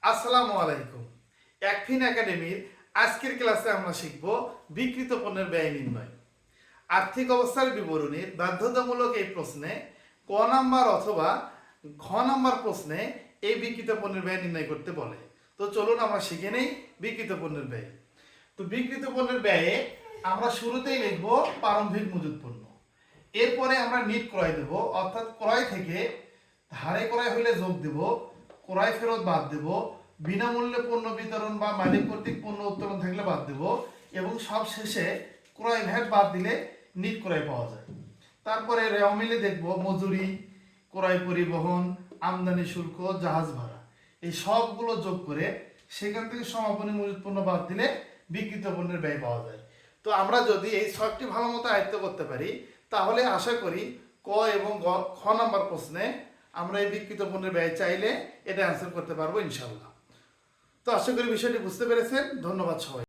আসসালামু আলাইকুম। একফিন একাডেমির আজকের ক্লাসে আমরা শিখব বিক্রিত পণ্যের ব্যয় নির্ণয়। আর্থিক অবস্থার বিবরণীর বাধ্যতামূলক এই প্রশ্নে ক নাম্বার অথবা ঘ নাম্বার প্রশ্নে এই বিক্রিত পণ্যের ব্যয় নির্ণয় করতে বলে। তো চলুন আমরা শিখে নেই বিক্রিত পণ্যের ব্যয়। তো বিক্রিত পণ্যের ব্যয়ে আমরা শুরুতেই লিখব প্রারম্ভিক মজুত পণ্য। এরপরে আমরা নিট ক্রয় দেব, অর্থাৎ ক্রয় থেকে ধারে ক্রয় হলে যোগ দেব, ক্রয় ফেরত বাদ দেব, বিনামূল্যে পণ্য বিতরণ বা মালিক কর্তৃক পণ্য উত্তোলন থাকলে বাদ দেব এবং সব শেষে ক্রয় ভ্যাট বাদ দিলে নিট ক্রয় পাওয়া যায়। তারপরে রেওয়া মিলে দেখব মজুরি, ক্রয় পরিবহন, আমদানি শুল্ক, জাহাজ ভাড়া, এই সবগুলো যোগ করে সেখান থেকে সমাপনী মজুত পণ্য বাদ দিলে বিক্রিত পণ্যের ব্যয় পাওয়া যায়। তো আমরা যদি এই ছকটি ভালো মতো আয়ত্ত করতে পারি তাহলে আশা করি ক এবং খ নাম্বার প্রশ্নে আমরা এই বিক্রিত পণ্যের ব্যয় চাইলে এটা অ্যান্সার করতে পারবো ইনশাল্লাহ। তো আশা করি বিষয়টি বুঝতে পেরেছেন। ধন্যবাদ সবাই।